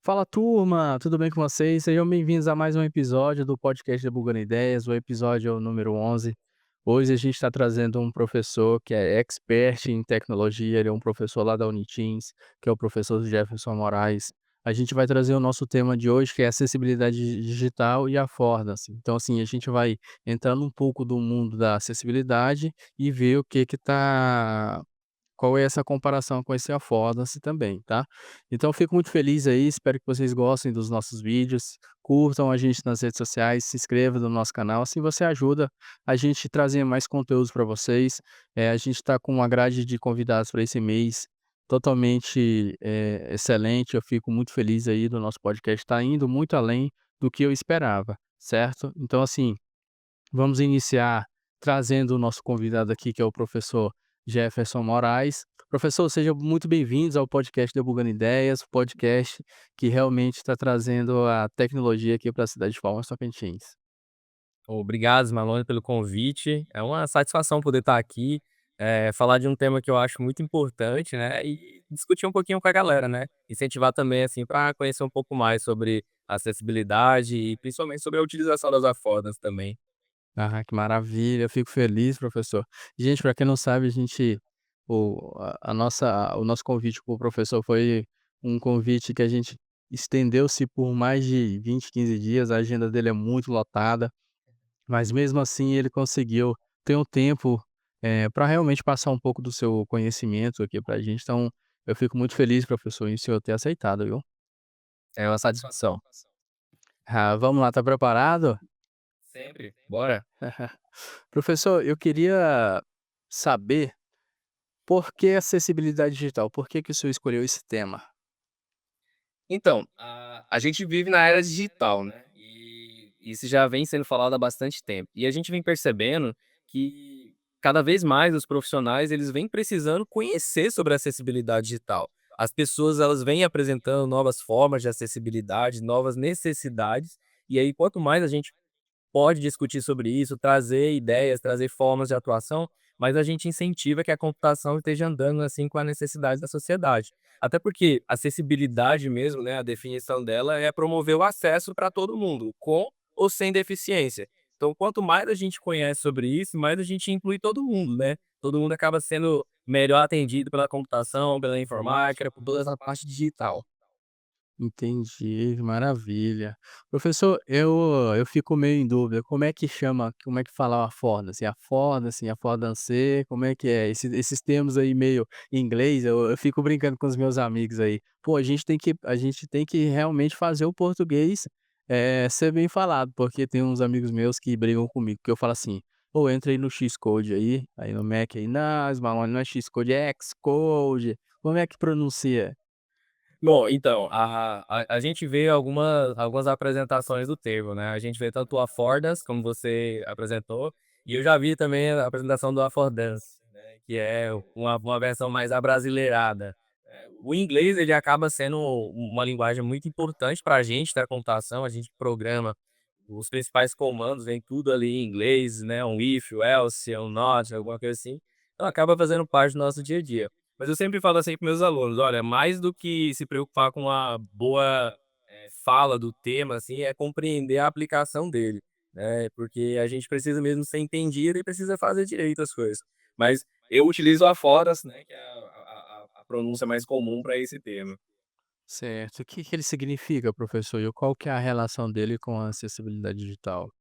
Fala turma, tudo bem com vocês? Sejam bem-vindos a mais um episódio do podcast Debugando Ideias, o episódio é o número 11. Hoje a gente está trazendo um professor que é expert em tecnologia, ele é um professor lá da Uniteams, que é o professor Jefferson Moraes. A gente vai trazer o nosso tema de hoje, que é acessibilidade digital e affordance. Então, assim, a gente vai entrando um pouco do mundo da acessibilidade e ver o que que está qual é essa comparação com esse Affordancy também, tá. Então eu fico muito feliz aí, espero que vocês gostem dos nossos vídeos, curtam a gente nas redes sociais, se inscreva no nosso canal, assim você ajuda a gente trazer mais conteúdos para vocês. A gente está com uma grade de convidados para esse mês totalmente, excelente, eu fico muito feliz aí do nosso podcast, está indo muito além do que eu esperava, certo. Então assim, vamos iniciar trazendo o nosso convidado aqui, que é o professor Jefferson Moraes. Professor, sejam muito bem-vindos ao podcast Debugando Ideias, o podcast que realmente está trazendo a tecnologia aqui para a cidade de Palmas Tocantins. Obrigado, Malone, pelo convite. É uma satisfação poder estar aqui, falar de um tema que eu acho muito importante, né, e discutir um pouquinho com a galera, né. Incentivar também, assim, para conhecer um pouco mais sobre acessibilidade e principalmente sobre a utilização das affordas também. Ah, que maravilha, eu fico feliz, professor. Gente, para quem não sabe, o nosso convite para o professor foi um convite que a gente estendeu-se por mais de 20, 15 dias, a agenda dele é muito lotada. Mas mesmo assim ele conseguiu ter um tempo, pra realmente passar um pouco do seu conhecimento aqui pra gente, então eu fico muito feliz, professor, em o senhor ter aceitado, viu. É uma satisfação. Ah, vamos lá, tá preparado? Sempre. Bora. Professor, eu queria saber por que acessibilidade digital? Por que que o senhor escolheu esse tema? Então, a gente vive na era digital, né, e isso já vem sendo falado há bastante tempo. E a gente vem percebendo que cada vez mais os profissionais, eles vêm precisando conhecer sobre a acessibilidade digital. As pessoas, elas vêm apresentando novas formas de acessibilidade, novas necessidades, e aí quanto mais a gente pode discutir sobre isso, trazer ideias, trazer formas de atuação, mas a gente incentiva que a computação esteja andando, assim, com a necessidade da sociedade. Até porque acessibilidade mesmo, né, a definição dela é promover o acesso para todo mundo, com ou sem deficiência. Então, quanto mais a gente conhece sobre isso, mais a gente inclui todo mundo, né. Todo mundo acaba sendo melhor atendido pela computação, pela informática, por toda essa parte digital. Entendi, maravilha. Professor, eu fico meio em dúvida, como é que fala Affordancy, affordance, como é que é? Esses termos aí meio em inglês, eu fico brincando com os meus amigos aí. Pô, a gente tem que realmente fazer o português, ser bem falado, porque tem uns amigos meus que brigam comigo, que eu falo assim: "Pô, entra aí no Xcode aí no Mac aí, não, Smallone, não é Xcode, é Xcode". Como é que pronuncia? Bom, então, a gente vê algumas apresentações do termo, né, a gente vê tanto o affordas, como você apresentou, e eu já vi também a apresentação do affordance, né, que é uma versão mais abrasileirada. O inglês, ele acaba sendo uma linguagem muito importante para a gente da computação, a gente programa os principais comandos, vem tudo ali em inglês, né, um if, um else, um not, alguma coisa assim. Então acaba fazendo parte do nosso dia a dia. Mas eu sempre falo assim para meus alunos: "Olha, mais do que se preocupar com a boa, fala do tema, assim, é compreender a aplicação dele", né, porque a gente precisa mesmo ser entendido e precisa fazer direito as coisas. Mas eu utilizo a foras, né, que é a pronúncia mais comum para esse termo. Certo. O que que ele significa, professor? E qual que é a relação dele com a acessibilidade digital?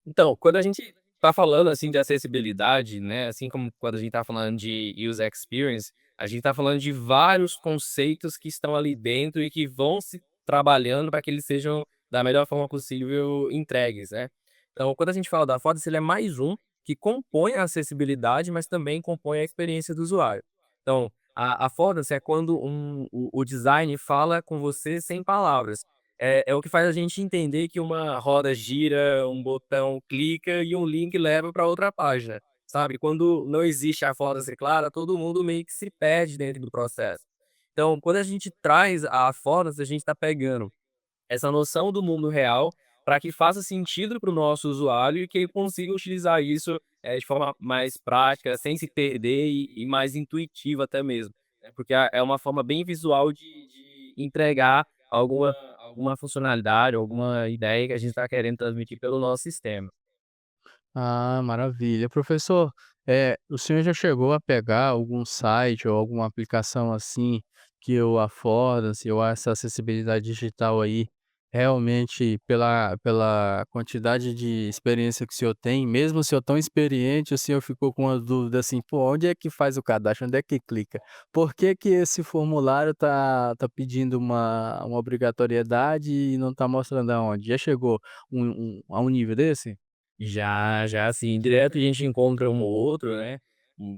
Então, quando a gente tá falando, assim, de acessibilidade, né, assim como quando a gente tá falando de user experience, a gente tá falando de vários conceitos que estão ali dentro e que vão se trabalhando para que eles sejam da melhor forma possível entregues, né. Então, quando a gente fala da foto, ele é mais um que compõe a acessibilidade, mas também compõe a experiência do usuário. Então, a affordancy é quando o design fala com você sem palavras. É o que faz a gente entender que uma roda gira, um botão clica e um link leva para outra página, sabe. Quando não existe a forma ser clara, todo mundo meio que se perde dentro do processo. Então, quando a gente traz a affordancy, a gente está pegando essa noção do mundo real para que faça sentido para o nosso usuário e que ele consiga utilizar isso, de forma mais prática, sem se perder e mais intuitiva até mesmo, né, porque é uma forma bem visual de entregar alguma funcionalidade, alguma ideia que a gente está querendo transmitir pelo nosso sistema. Ah, maravilha. Professor, o senhor já chegou a pegar algum site ou alguma aplicação assim que o Affordancy ou essa acessibilidade digital aí, realmente pela quantidade de experiência que o senhor tem, mesmo o senhor tão experiente, o senhor ficou com uma dúvida assim: "Pô, onde é que faz o cadastro? Onde é que clica? Por que que esse formulário tá pedindo uma obrigatoriedade e não tá mostrando aonde?" Já chegou a um nível desse? Já assim, direto a gente encontra um ou outro, né,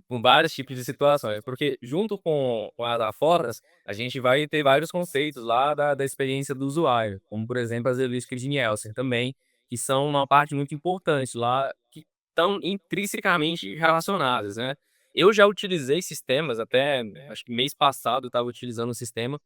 com vários tipos de situações, porque junto com as aforas, a gente vai ter vários conceitos lá da experiência do usuário, como por exemplo as heurísticas de Nielsen também, que são uma parte muito importante lá, que estão intrinsecamente relacionadas, né. Eu já utilizei sistemas até, acho que mês passado eu estava utilizando um sistema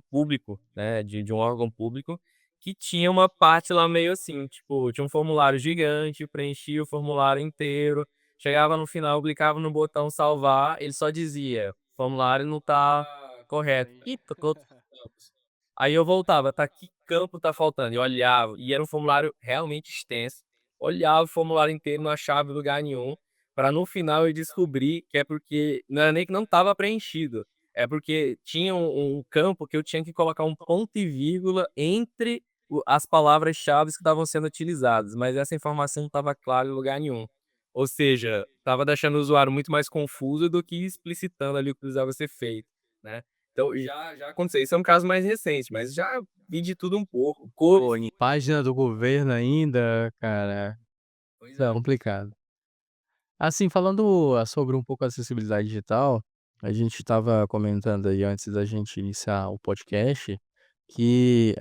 público, né, de um órgão público, que tinha uma parte lá meio assim, tipo, tinha um formulário gigante, preenchia o formulário inteiro, chegava no final, clicava no botão salvar, ele só dizia: "O formulário não tá correto". Ih, tocou todos os campos. Aí eu voltava: "Tá, que campo tá faltando?". E olhava, e era um formulário realmente extenso, olhava o formulário inteiro, não achava em lugar nenhum, para no final eu descobrir que é porque não era nem que não estava preenchido, é porque tinha um campo que eu tinha que colocar um ponto e vírgula entre as palavras-chaves que estavam sendo utilizadas, mas essa informação não estava clara em lugar nenhum. Ou seja, estava deixando o usuário muito mais confuso do que explicitando ali o que precisava ser feito, né. Então já aconteceu, isso é um caso mais recente, mas já vi de tudo um pouco, Pô, cores. em página do governo ainda, cara, Pois isso é é. complicado. Assim, falando, sobre um pouco a acessibilidade digital, a gente estava comentando aí antes da gente iniciar o podcast, que,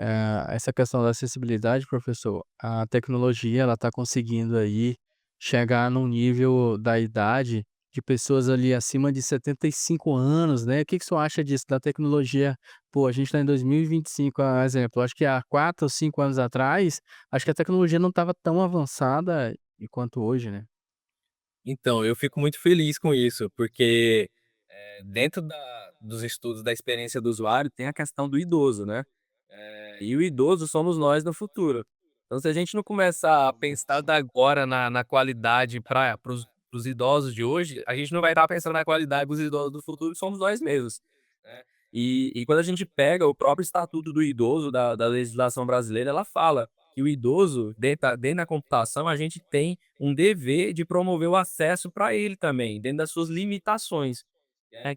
essa questão da acessibilidade, professor, a tecnologia ela está conseguindo aí chegar num nível da idade de pessoas ali acima de 75 anos, né. O que que o senhor acha disso, da tecnologia? Pô, a gente está em 2025, exemplo, acho que há 4 ou 5 anos atrás, acho que a tecnologia não estava tão avançada quanto hoje, né. Então, eu fico muito feliz com isso, porque, dentro dos estudos da experiência do usuário, tem a questão do idoso, né. E o idoso somos nós no futuro. Então, se a gente não começar a pensar da agora na qualidade para os idosos de hoje, a gente não vai estar pensando na qualidade dos idosos do futuro, que somos nós mesmos, né. E quando a gente pega o próprio estatuto do idoso da legislação brasileira, ela fala que o idoso, dentro da computação, a gente tem um dever de promover o acesso para ele também, dentro das suas limitações,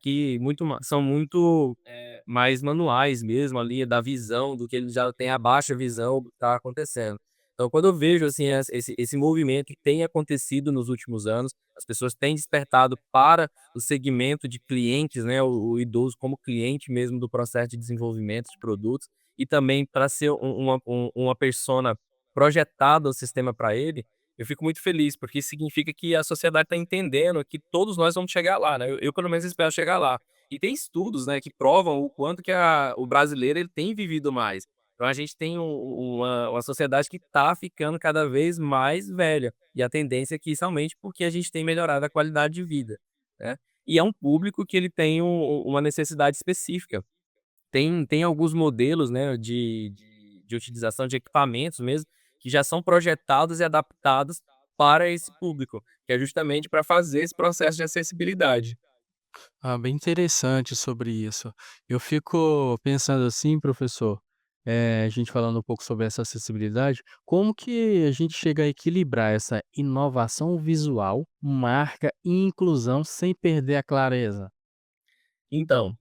que são muito, mais manuais mesmo ali, da visão, do que ele já tem a baixa visão do que tá acontecendo. Então quando eu vejo, assim, esse movimento que tem acontecido nos últimos anos, as pessoas têm despertado para o segmento de clientes, né, o idoso como cliente mesmo do processo de desenvolvimento de produtos, e também para ser uma persona projetada o sistema para ele, eu fico muito feliz, porque isso significa que a sociedade está entendendo que todos nós vamos chegar lá, né, eu pelo menos espero chegar lá. E tem estudos, né, que provam o quanto que o brasileiro ele tem vivido mais. Então a gente tem uma sociedade que está ficando cada vez mais velha, e a tendência é que isso aumente, porque a gente tem melhorado a qualidade de vida, né. E é um público que ele tem uma necessidade específica. Tem alguns modelos, né, de utilização de equipamentos mesmo, que já são projetados e adaptados para esse público, que é justamente para fazer esse processo de acessibilidade. Ah, bem interessante sobre isso. Eu fico pensando assim, professor, a gente falando um pouco sobre essa acessibilidade, como que a gente chega a equilibrar essa inovação visual, marca e inclusão sem perder a clareza? Então,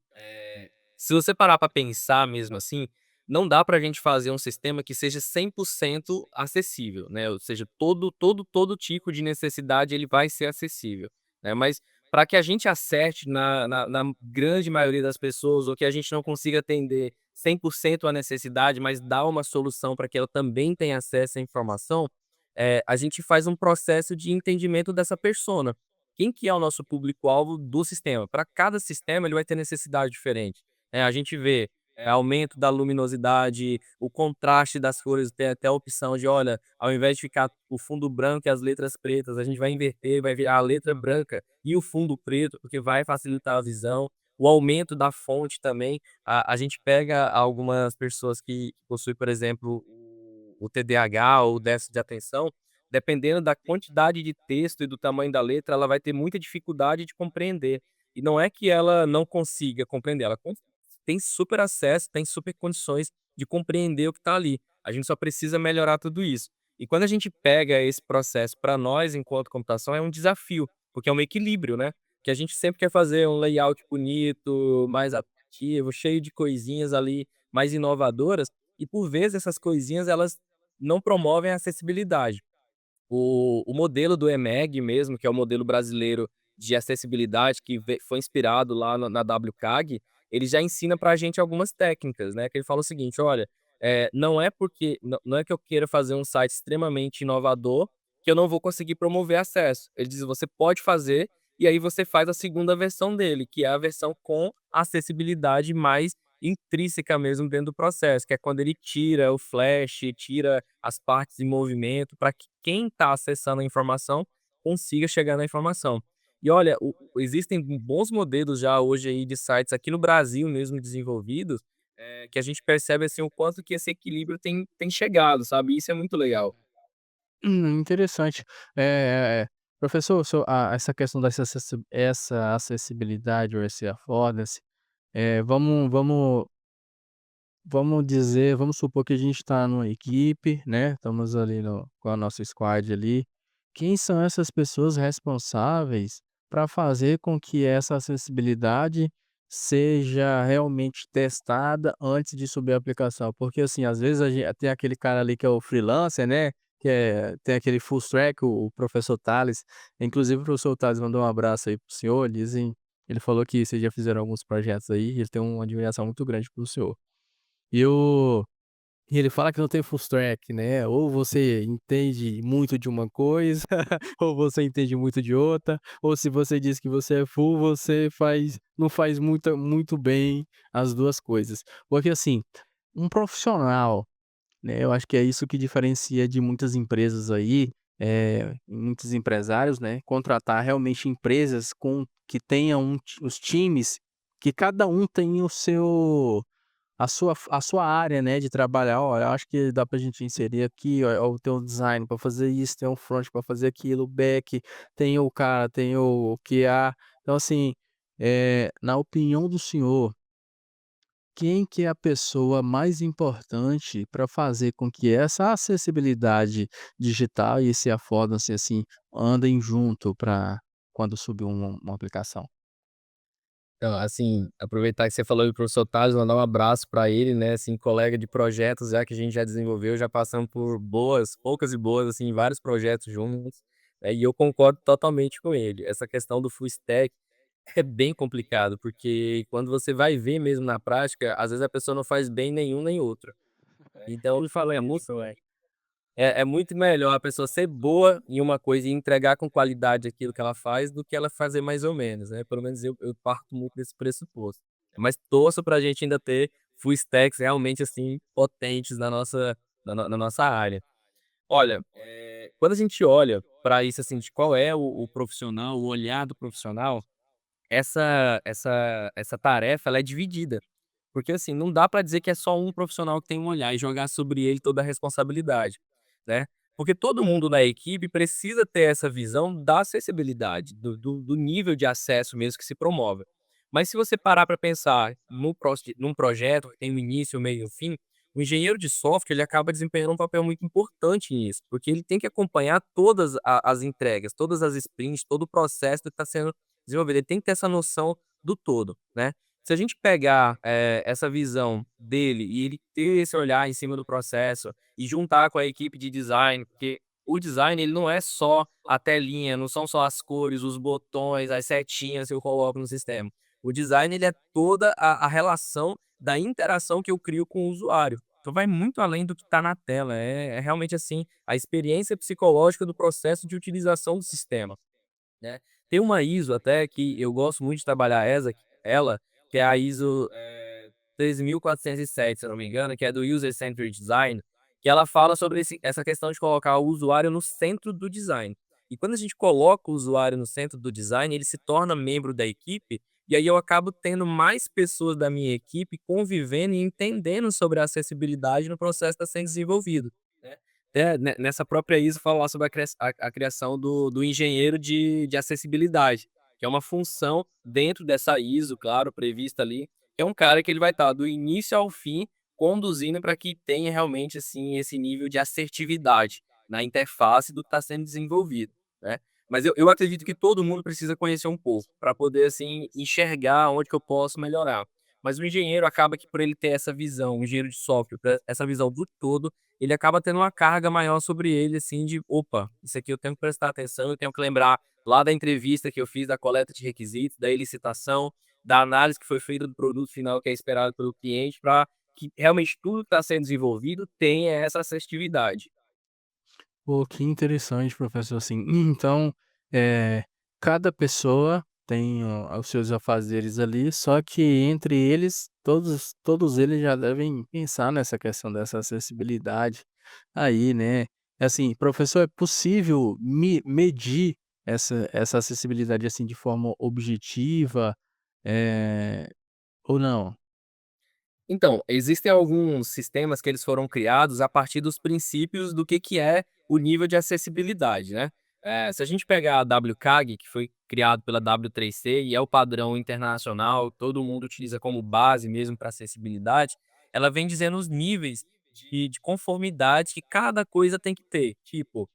se você parar para pensar mesmo assim, não dá para a gente fazer um sistema que seja 100% acessível, né, ou seja, todo tipo de necessidade ele vai ser acessível, né, mas para que a gente acerte na grande maioria das pessoas, ou que a gente não consiga atender 100% a necessidade, mas dar uma solução para que ela também tenha acesso à informação, a gente faz um processo de entendimento dessa persona. Quem que é o nosso público-alvo do sistema? Para cada sistema ele vai ter necessidade diferente. A gente vê, aumento da luminosidade, o contraste das cores, tem até a opção de, olha, ao invés de ficar o fundo branco e as letras pretas, a gente vai inverter, vai virar a letra branca e o fundo preto, porque vai facilitar a visão. o aumento da fonte também. A gente pega algumas pessoas que possuem, por exemplo, o TDAH ou o déficit de atenção, dependendo da quantidade de texto e do tamanho da letra, ela vai ter muita dificuldade de compreender. E não é que ela não consiga compreender, ela tem super acesso, tem super condições de compreender o que está ali. A gente só precisa melhorar tudo isso. E quando a gente pega esse processo para nós, enquanto computação, é um desafio, porque é um equilíbrio, né? Que a gente sempre quer fazer um layout bonito, mais atrativo, cheio de coisinhas ali, mais inovadoras, e por vezes essas coisinhas elas não promovem a acessibilidade. O modelo do EMEG mesmo, que é o modelo brasileiro de acessibilidade, que foi inspirado lá na WCAG, ele já ensina para a gente algumas técnicas, né? Que ele fala o seguinte: olha, não é porque não é que eu queira fazer um site extremamente inovador que eu não vou conseguir promover acesso. Ele diz: você pode fazer, e aí você faz a segunda versão dele, que é a versão com acessibilidade mais intrínseca mesmo dentro do processo, que é quando ele tira o flash, tira as partes em movimento, para que quem está acessando a informação consiga chegar na informação. E olha, existem bons modelos já hoje aí de sites aqui no Brasil mesmo desenvolvidos, que a gente percebe assim o quanto que esse equilíbrio tem chegado, sabe? Isso é muito legal. Interessante. Professor, essa questão essa acessibilidade ou esse affordance, vamos dizer, vamos supor que a gente está numa equipe, né, estamos ali com a nossa squad ali. Quem são essas pessoas responsáveis para fazer com que essa acessibilidade seja realmente testada antes de subir a aplicação? Porque, assim, às vezes tem aquele cara ali que é o freelancer, né, tem aquele full stack, o professor Tales. Inclusive o professor Tales mandou um abraço aí para o senhor, ele falou que vocês já fizeram alguns projetos aí, e ele tem uma admiração muito grande pelo senhor. E o e ele fala que não tem full stack, né, ou você entende muito de uma coisa, ou você entende muito de outra, ou se você diz que você é full, você não faz muito bem as 2 coisas. Porque, assim, um profissional, né, eu acho que é isso que diferencia de muitas empresas aí, muitos empresários, né, contratar realmente empresas que tenham os times, que cada um tem a sua área, né, de trabalhar. "Olha, eu acho que dá pra gente inserir aqui, ó, tem o design para fazer isso, tem o front para fazer aquilo, o back, tem o QA". Então, assim, na opinião do senhor, quem que é a pessoa mais importante para fazer com que essa acessibilidade digital e esse affordance, assim, andem junto para quando subir uma aplicação? Então, assim, aproveitar que você falou do professor Tales, mandar um abraço para ele, né, assim, colega de projetos já que a gente já desenvolveu, já passamos por poucas e boas, assim, vários projetos juntos, e eu concordo totalmente com ele. Essa questão do full stack é bem complicado, porque quando você vai ver mesmo na prática, às vezes a pessoa não faz bem nenhum nem outro. Então, Ele fala isso, é muito melhor a pessoa ser boa em uma coisa e entregar com qualidade aquilo que ela faz, do que ela fazer mais ou menos, né, pelo menos eu parto muito desse pressuposto. Mas torço pra gente ainda ter full stacks realmente, assim, potentes na nossa área. Olha, quando a gente olha para isso, assim, de qual é o profissional, o olhar do profissional, essa tarefa ela é dividida. Porque, assim, não dá para dizer que é só um profissional que tem um olhar e jogar sobre ele toda a responsabilidade, né. Porque todo mundo na equipe precisa ter essa visão da acessibilidade, do nível de acesso mesmo que se promove. Mas se você parar para pensar num projeto que tem um início, um meio e um fim, o engenheiro de software ele acaba desempenhando um papel muito importante nisso, porque ele tem que acompanhar todas as entregas, todas as sprints, todo o processo que está sendo desenvolvido. Ele tem que ter essa noção do todo, né. Se a gente pegar, essa visão dele e ele ter esse olhar em cima do processo e juntar com a equipe de design, porque o design ele não é só a telinha, não são só as cores, os botões, as setinhas que eu coloco no sistema. O design ele é toda a relação da interação que eu crio com o usuário. Então vai muito além do que está na tela, é realmente, assim, a experiência psicológica do processo de utilização do sistema. Né. Tem uma ISO até que eu gosto muito de trabalhar ela, que é a ISO, 3407, se eu não me engano, que é do User Centered Design, que ela fala sobre essa questão de colocar o usuário no centro do design. E quando a gente coloca o usuário no centro do design, ele se torna membro da equipe E aí eu acabo tendo mais pessoas da minha equipe convivendo e entendendo sobre a acessibilidade no processo que está sendo desenvolvido, né. Nessa própria ISO fala lá sobre a criação do engenheiro de acessibilidade, que é uma função dentro dessa ISO, claro, prevista ali, que é um cara que ele vai estar do início ao fim conduzindo para que tenha realmente, assim, esse nível de assertividade na interface do que está sendo desenvolvido, né. Mas eu acredito que todo mundo precisa conhecer um pouco, para poder, assim, enxergar onde que eu posso melhorar. Mas o engenheiro acaba que por ele ter essa visão, o engenheiro de software, essa visão do todo, ele acaba tendo uma carga maior sobre ele, assim, de: "Opa, isso aqui eu tenho que prestar atenção, eu tenho que lembrar lá da entrevista que eu fiz, da coleta de requisitos, da licitação, da análise que foi feita do produto final que é esperado pelo cliente, para que realmente tudo que está sendo desenvolvido tenha essa assertividade." Pô, que interessante, professor, assim. Então, cada pessoa tem os seus afazeres ali, só que entre eles, todos eles já devem pensar nessa questão dessa acessibilidade aí, né. Assim, professor, é possível medir essa acessibilidade, assim, de forma objetiva, eh, ou não? Então, existem alguns sistemas que eles foram criados a partir dos princípios do que é o nível de acessibilidade, né. Se a gente pegar a WCAG, que foi criado pela W3C e é o padrão internacional, todo mundo utiliza como base mesmo para acessibilidade, ela vem dizendo os níveis de conformidade que cada coisa tem que ter, tipo,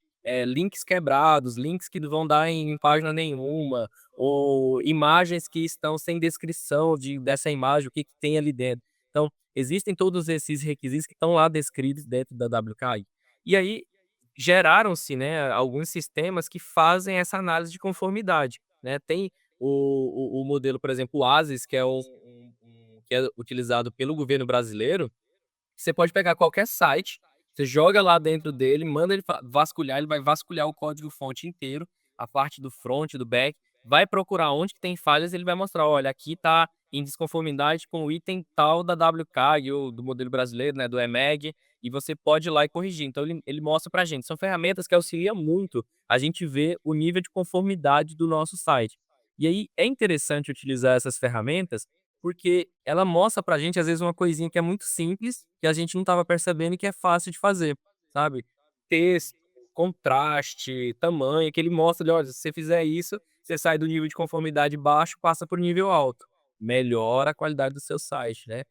links quebrados, links que não vão dar em página nenhuma, ou imagens que estão sem descrição dessa imagem, o que que tem ali dentro. Então, existem todos esses requisitos que estão lá descritos dentro da WCAG. E aí, geraram-se, né, alguns sistemas que fazem essa análise de conformidade, né. Tem o modelo, por exemplo, o ASIS, que é que é utilizado pelo governo brasileiro. Você pode pegar qualquer site, você joga lá dentro dele, manda ele vasculhar, ele vai vasculhar o código-fonte inteiro, a parte do front, do back, vai procurar onde que tem falhas, ele vai mostrar: "Olha, aqui tá em desconformidade com o item tal da WCAG ou do modelo brasileiro, né, do EMEG", e você pode ir lá e corrigir. Então ele mostra pra gente. São ferramentas que auxiliam muito a gente ver o nível de conformidade do nosso site. E aí é interessante utilizar essas ferramentas porque ela mostra pra gente, às vezes, uma coisinha que é muito simples, que a gente não estava percebendo e que é fácil de fazer, sabe. Texto, contraste, tamanho, que ele mostra ali: "Olha, se você fizer isso, você sai do nível de conformidade baixo, passa para o nível alto. Melhora a qualidade do seu site", né.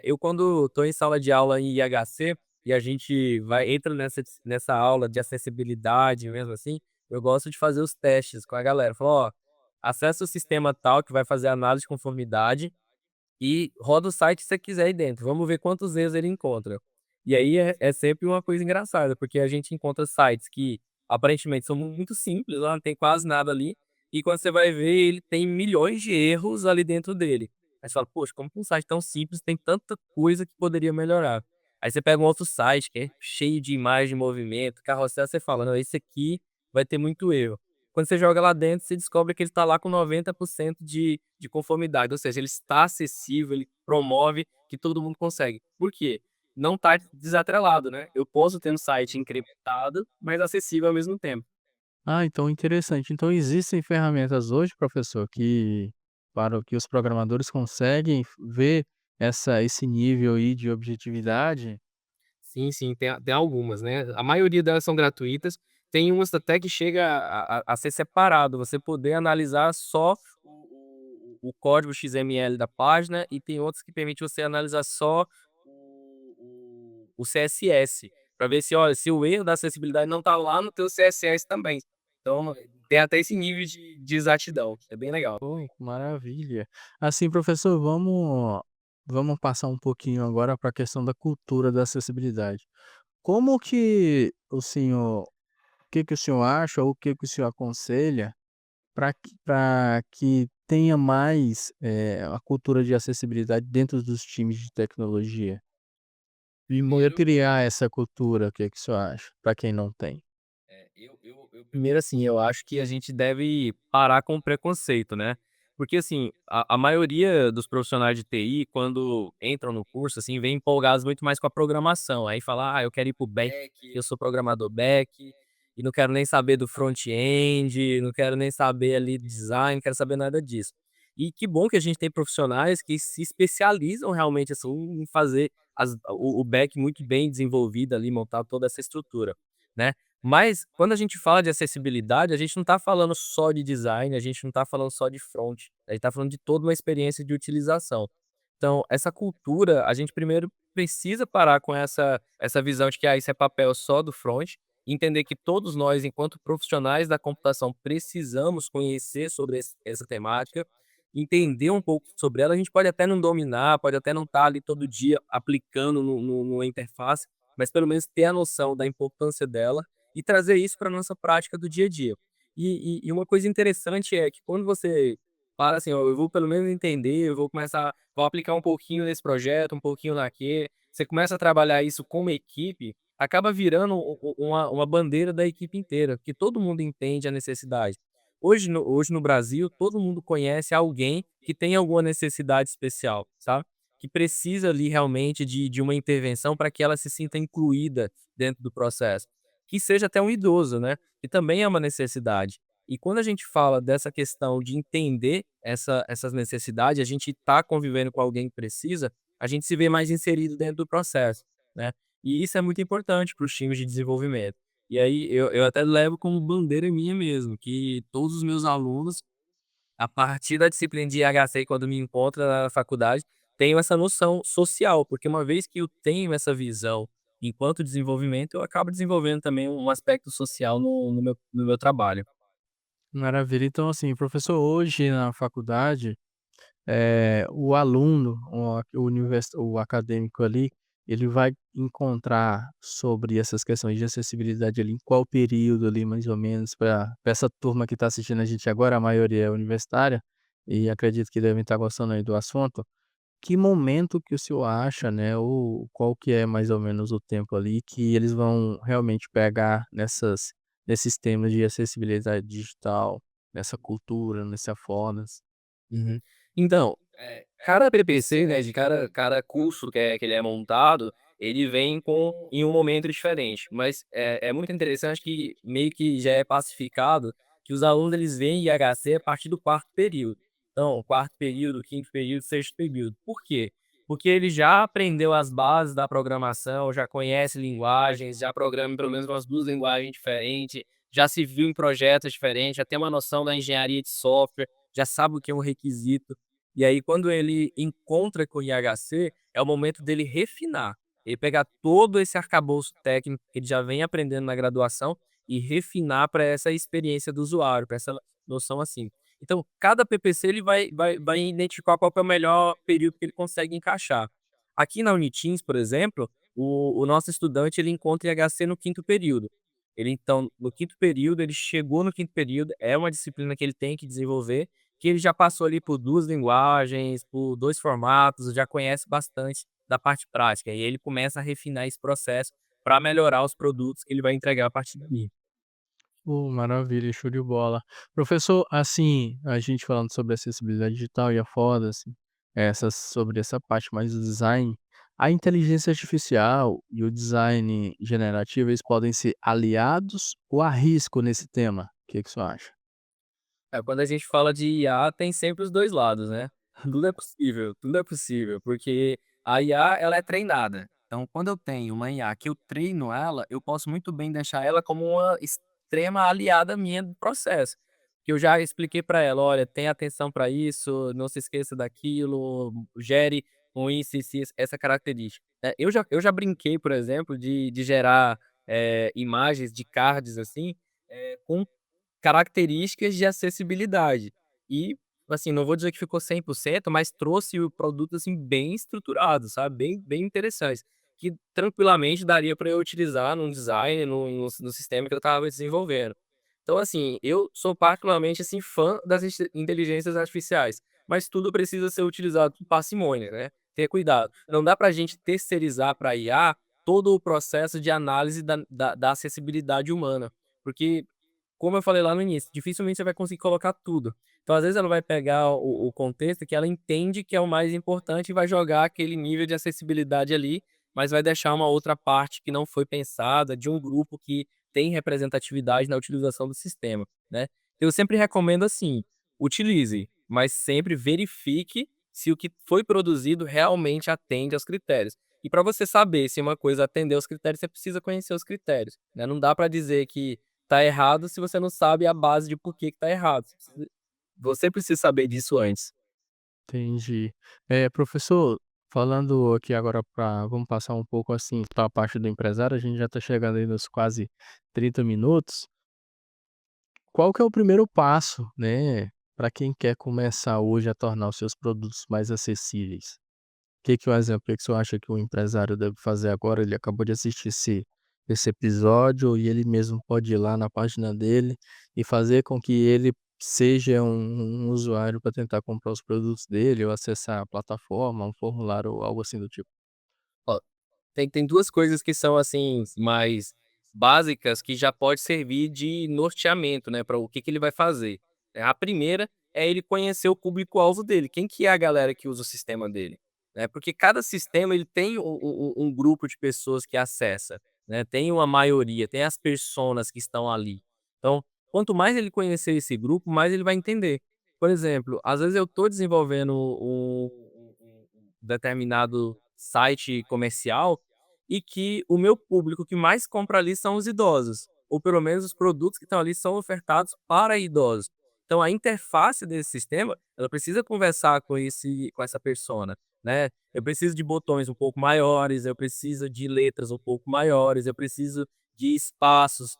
Eu quando estou em sala de aula em IHC, e a gente entra nessa aula de acessibilidade mesmo assim, eu gosto de fazer os testes com a galera. Falo: "Ó, acessa o sistema tal que vai fazer a análise de conformidade e roda o site que você quiser aí dentro, vamos ver quantos erros ele encontra." E aí é sempre uma coisa engraçada, porque a gente encontra sites que aparentemente são muito simples, lá não tem quase nada ali, e quando você vai ver ele tem milhões de erros ali dentro dele. Aí você fala: "Poxa, como que um site tão simples tem tanta coisa que poderia melhorar?" Aí você pega um outro site que é cheio de imagem, movimento, carrossel, você fala: "Não, esse aqui vai ter muito erro." Quando você joga lá dentro, você descobre que ele está lá com 90% de conformidade, ou seja, ele está acessível, ele promove que todo mundo consegue. Por quê? Não está desatrelado, né. Eu posso ter um site incrementado, mas acessível ao mesmo tempo. Ah, então interessante. Então existem ferramentas hoje, professor, que para o que os programadores conseguem ver esse nível aí de objetividade? Sim, sim, tem algumas, né. A maioria delas são gratuitas, tem umas até que chega a ser separado, você poder analisar só o código XML da página, e tem outras que permite você analisar só o CSS, para ver se, olha, se o erro da acessibilidade não está lá no teu CSS também. Então, tem até esse nível de exatidão, é bem legal. Pô, maravilha. Assim, professor, vamos passar um pouquinho agora para a questão da cultura da acessibilidade. Como que o que que o senhor acha ou o que que o senhor aconselha para que tenha mais, a cultura de acessibilidade dentro dos times de tecnologia? E poder Primeiro criar essa cultura, o que que o senhor acha? Para quem não tem. eu primeiro, assim, eu acho que a gente deve parar com o preconceito, né. Porque, assim, a maioria dos profissionais de TI, quando entram no curso, assim, vem empolgados muito mais com a programação, aí fala: "Ah, eu quero ir para o back, eu sou programador back, e não quero nem saber do front-end, não quero nem saber ali de design, não quero saber nada disso." E que bom que a gente tem profissionais que se especializam realmente, assim, em fazer o back muito bem desenvolvido ali, montar toda essa estrutura, né. Mas quando a gente fala de acessibilidade, a gente não está falando só de design, a gente não está falando só de front, a gente está falando de toda uma experiência de utilização. Então, essa cultura, a gente primeiro precisa parar com essa visão de que, isso é papel só do front, entender que todos nós, enquanto profissionais da computação, precisamos conhecer sobre essa temática, entender um pouco sobre ela. A gente pode até não dominar, pode até não estar ali todo dia aplicando numa interface, mas pelo menos ter a noção da importância dela e trazer isso para nossa prática do dia a dia. E uma coisa interessante é que quando você fala assim: "Ó, eu vou pelo menos entender, eu vou aplicar um pouquinho nesse projeto, um pouquinho naquele", você começa a trabalhar isso como equipe, acaba virando uma bandeira da equipe inteira, porque todo mundo entende a necessidade. Hoje no Brasil, todo mundo conhece alguém que tem alguma necessidade especial, sabe, que precisa ali realmente de uma intervenção para que ela se sinta incluída dentro do processo. Que seja até um idoso, né, que também é uma necessidade. E quando a gente fala dessa questão de entender essas necessidades, a gente está convivendo com alguém que precisa, a gente se vê mais inserido dentro do processo, né. E isso é muito importante para os times de desenvolvimento. E aí eu até levo como bandeira minha mesmo, que todos os meus alunos, a partir da disciplina de IHC, quando me encontro na faculdade, tenham essa noção social, porque uma vez que eu tenho essa visão enquanto desenvolvimento, eu acabo desenvolvendo também um aspecto social no meu trabalho. Maravilha. Então, assim, professor, hoje na faculdade, o aluno, o acadêmico ali, ele vai encontrar sobre essas questões de acessibilidade ali em qual período ali, mais ou menos, para essa turma que está assistindo a gente agora, a maioria é universitária, e acredito que devem estar gostando aí do assunto. Que momento que o senhor acha, né, ou qual que é mais ou menos o tempo ali que eles vão realmente pegar nesses temas de acessibilidade digital, nessa cultura, nessa fodas? Uhum. Então, cada PPC, né, de cada curso que ele é montado, ele vem em um momento diferente, mas é muito interessante que meio que já é pacificado que os alunos eles veem IHC a partir do quarto período. Então, quarto período, quinto período, sexto período. Por quê? Porque ele já aprendeu as bases da programação, já conhece linguagens, já programa em pelo menos umas 2 linguagens diferentes, já se viu em projetos diferentes, já tem uma noção da engenharia de software, já sabe o que é um requisito. E aí, quando ele encontra com o IHC, é o momento dele refinar. Ele pegar todo esse arcabouço técnico que ele já vem aprendendo na graduação e refinar para essa experiência do usuário, para essa noção assim. Então, cada PPC ele vai identificar qual que é o melhor período que ele consegue encaixar. Aqui na Uniteams, por exemplo, o nosso estudante ele encontra IHC no quinto período. Ele então, no quinto período, ele chegou no quinto período, é uma disciplina que ele tem que desenvolver, que ele já passou ali por 2 linguagens, por 2 formatos, já conhece bastante da parte prática, e ele começa a refinar esse processo para melhorar os produtos que ele vai entregar a partir dali. Maravilha, show de bola. Professor, assim, a gente falando sobre acessibilidade digital e a foda-se, sobre essa parte mais do design, a inteligência artificial e o design generativo, eles podem ser aliados ou arrisco nesse tema? O que que o senhor acha? Quando a gente fala de IA, tem sempre os 2 lados, né. Tudo é possível, porque a IA ela é treinada. Então, quando eu tenho uma IA que eu treino ela, eu posso muito bem deixar ela como uma extrema aliada minha do processo. Que eu já expliquei para ela: "Olha, tenha atenção para isso, não se esqueça daquilo, gere com isso, essa característica". Eu já brinquei, por exemplo, de gerar, imagens de cards, assim, com características de acessibilidade. E, assim, não vou dizer que ficou 100%, mas trouxe o produto, assim, bem estruturado, sabe, bem interessante, que tranquilamente daria para eu utilizar num design, no sistema que eu estava desenvolvendo. Então, assim, eu sou particularmente, assim, fã das inteligências artificiais, mas tudo precisa ser utilizado com parcimônia, né, ter cuidado. Não dá para a gente terceirizar pra IA todo o processo de análise da acessibilidade humana, porque como eu falei lá no início, dificilmente você vai conseguir colocar tudo. Então, às vezes, ela vai pegar o contexto que ela entende que é o mais importante e vai jogar aquele nível de acessibilidade ali, mas vai deixar uma outra parte que não foi pensada, de um grupo que tem representatividade na utilização do sistema, né. Eu sempre recomendo assim: utilize. mas sempre verifique se o que foi produzido realmente atende aos critérios. E para você saber se uma coisa atendeu aos critérios, você precisa conhecer os critérios, né. Não dá para dizer que tá errado se você não sabe a base de por que que tá errado. Você precisa saber disso antes. Entendi. Professor, falando aqui agora para vamos passar um pouco, assim, para a parte do empresário, a gente já está chegando aí nos quase 30 minutos. Qual que é o primeiro passo, né, para quem quer começar hoje a tornar os seus produtos mais acessíveis? Que é um exemplo, o que você acha que o empresário deve fazer agora? Ele acabou de assistir esse episódio e ele mesmo pode ir lá na página dele e fazer com que ele seja um usuário para tentar comprar os produtos dele ou acessar a plataforma, um formulário ou algo assim do tipo. Ó, tem 2 coisas que são, assim, mais básicas que já pode servir de norteamento, né, para o que que ele vai fazer. A primeira é ele conhecer o público-alvo dele, quem que é a galera que usa o sistema dele, né, porque cada sistema ele tem um grupo de pessoas que acessa, né, tem uma maioria, tem as personas que estão ali. Então, quanto mais ele conhecer esse grupo, mais ele vai entender. Por exemplo, às vezes eu estou desenvolvendo um determinado site comercial e que o meu público que mais compra ali são os idosos, ou pelo menos os produtos que estão ali são ofertados para idosos. Então a interface desse sistema, ela precisa conversar com essa persona, né. Eu preciso de botões um pouco maiores, eu preciso de letras um pouco maiores, eu preciso de espaços,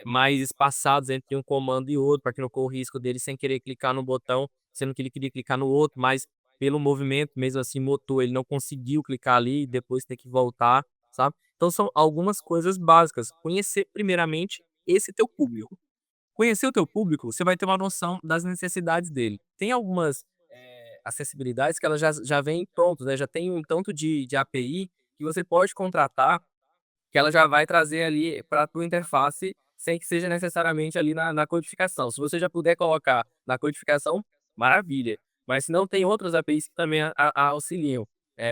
mais espaçados entre um comando e outro, para que não corra o risco dele sem querer clicar no botão, sendo que ele queria clicar no outro, mas pelo movimento mesmo assim motor, ele não conseguiu clicar ali e depois ter que voltar, sabe. Então são algumas coisas básicas, conhecer primeiramente esse teu público. Conhecer o teu público, você vai ter uma noção das necessidades dele. Tem algumas, acessibilidades que elas já vêm prontos, né, já tem um tanto de API que você pode contratar, que ela já vai trazer ali para a tua interface, sem que seja necessariamente ali na codificação. Se você já puder colocar na codificação, maravilha. Mas se não, tem outras APIs que também auxiliam.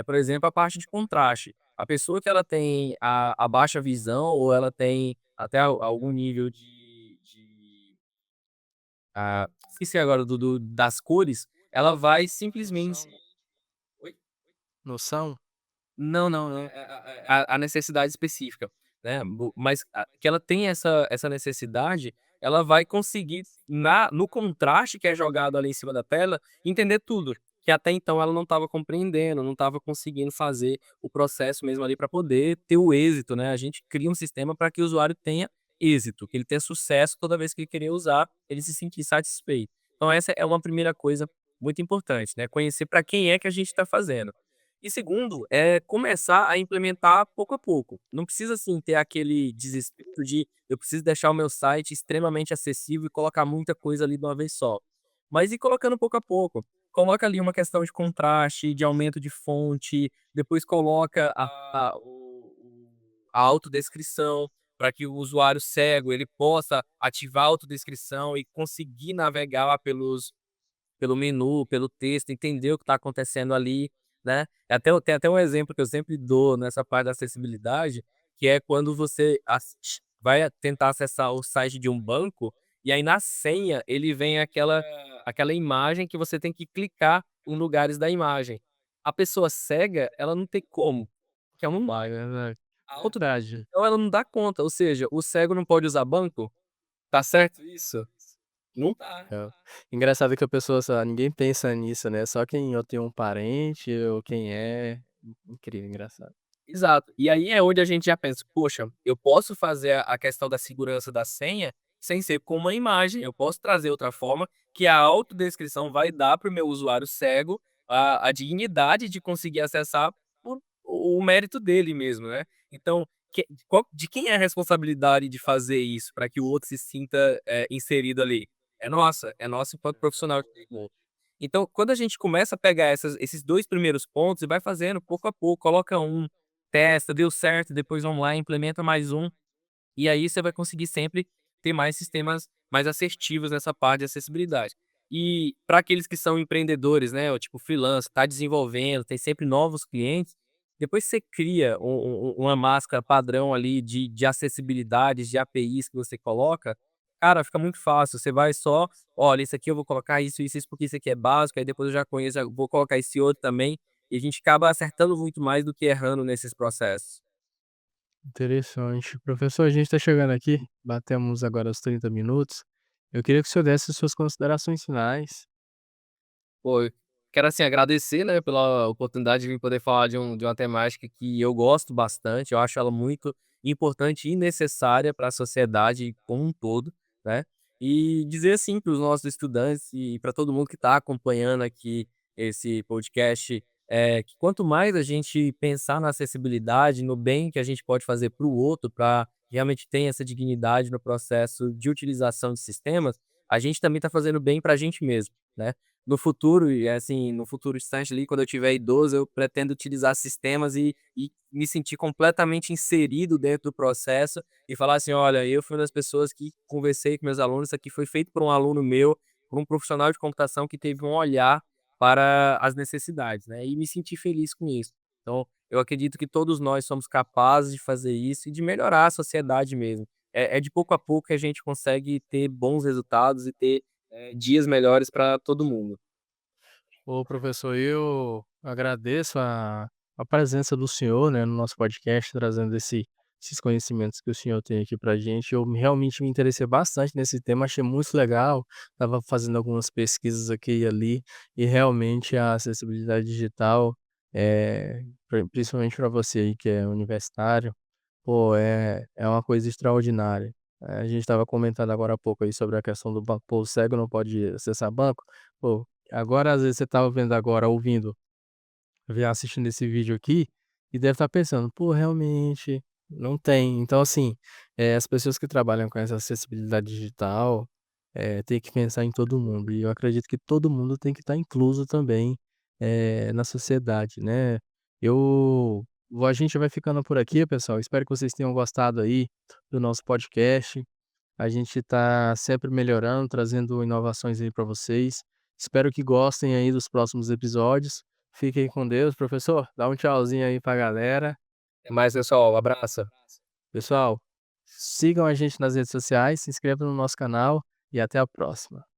Por exemplo, a parte de contraste. A pessoa que ela tem a baixa visão ou ela tem até algum nível esqueci agora das cores, ela vai simplesmente. Oi? Noção? Não, não, não. A necessidade específica, né, mas que ela tem essa necessidade, ela vai conseguir no contraste que é jogado ali em cima da tela, entender tudo, que até então ela não estava compreendendo, não estava conseguindo fazer o processo mesmo ali para poder ter o êxito, né. A gente cria um sistema para que o usuário tenha êxito, que ele tenha sucesso toda vez que ele querer usar, ele se sentir satisfeito. Então essa é uma primeira coisa muito importante, né, conhecer para quem é que a gente está fazendo. E segundo, é começar a implementar pouco a pouco. Não precisa, assim, ter aquele desespero de eu preciso deixar o meu site extremamente acessível e colocar muita coisa ali de uma vez só. Mas ir colocando pouco a pouco. Coloca ali uma questão de contraste, de aumento de fonte, depois coloca a autodescrição para que o usuário cego ele possa ativar a autodescrição e conseguir navegar pelo menu, pelo texto, entender o que está acontecendo ali, né. Tem até um exemplo que eu sempre dou nessa parte da acessibilidade, que é quando você vai tentar acessar o site de um banco, e aí na senha ele vem aquela imagem que você tem que clicar em lugares da imagem. A pessoa cega, ela não tem como, porque ela não Vai, verdade. auto Verdade. então ela não dá conta, ou seja, o cego não pode usar banco? Tá certo isso? Não tá. É. Engraçado que a pessoa só ninguém pensa nisso, né, só quem ou tem um parente ou quem é. Incrível, engraçado. Exato. E aí é onde a gente já pensa: "Poxa, eu posso fazer a questão da segurança da senha sem ser com uma imagem, eu posso trazer outra forma que a autodescrição vai dar para o meu usuário cego a dignidade de conseguir acessar por o mérito dele mesmo, né". Então, de quem é a responsabilidade de fazer isso para que o outro se sinta, inserido ali? É nossa enquanto profissional de TI. Então, quando a gente começa a pegar esses 2 primeiros pontos e vai fazendo pouco a pouco, coloca um, testa, deu certo, depois vamos lá, implementa mais um, e aí você vai conseguir sempre ter mais sistemas mais assertivos nessa parte de acessibilidade. E para aqueles que são empreendedores, né, ou tipo freelancer, está desenvolvendo, tem sempre novos clientes, depois você cria uma máscara padrão ali de acessibilidades, de APIs que você coloca, cara, fica muito fácil, você vai só: "Olha, isso aqui eu vou colocar isso, porque isso aqui é básico, aí depois eu já conheço, já vou colocar esse outro também", e a gente acaba acertando muito mais do que errando nesses processos. Interessante. Professor, a gente está chegando aqui, batemos agora os 30 minutos. Eu queria que o senhor desse suas considerações finais. Pô, eu quero, assim, agradecer, né, pela oportunidade de vir poder falar de uma temática que eu gosto bastante, eu acho ela muito importante e necessária para a sociedade como um todo, né. E dizer, assim, para os nossos estudantes e para todo mundo que está acompanhando aqui esse podcast, que quanto mais a gente pensar na acessibilidade, no bem que a gente pode fazer para o outro, para realmente ter essa dignidade no processo de utilização de sistemas, a gente também está fazendo bem para a gente mesmo, né. No futuro, e assim, no futuro distante ali, quando eu tiver idoso, eu pretendo utilizar sistemas e me sentir completamente inserido dentro do processo e falar assim: "Olha, eu fui uma das pessoas que conversei com meus alunos, isso aqui foi feito por um aluno meu, por um profissional de computação que teve um olhar para as necessidades", né, e me sentir feliz com isso. Então, eu acredito que todos nós somos capazes de fazer isso e de melhorar a sociedade mesmo. É de pouco a pouco que a gente consegue ter bons resultados e ter, dias melhores para todo mundo. Ô, professor, eu agradeço a presença do senhor, né, no nosso podcast, trazendo esses conhecimentos que o senhor tem aqui pra gente. Eu realmente me interessei bastante nesse tema, achei muito legal. Estava fazendo algumas pesquisas aqui e ali, e realmente a acessibilidade digital, principalmente para você aí que é universitário, pô, é uma coisa extraordinária. A gente estava comentando agora há pouco aí sobre a questão do banco, pô, o cego não pode acessar banco, pô, agora às vezes você estava vendo agora, ouvindo, assistindo esse vídeo aqui, e deve estar pensando: "Pô, realmente, não tem". Então assim, as pessoas que trabalham com essa acessibilidade digital, tem que pensar em todo mundo, e eu acredito que todo mundo tem que estar incluso também, na sociedade, né. Eu a gente vai ficando por aqui, pessoal, espero que vocês tenham gostado aí do nosso podcast. A gente está sempre melhorando, trazendo inovações aí para vocês. Espero que gostem aí dos próximos episódios. Fiquem com Deus. Professor, dá um tchauzinho aí pra galera. Até mais, pessoal. Abraço. Pessoal, sigam a gente nas redes sociais, se inscrevam no nosso canal e até a próxima.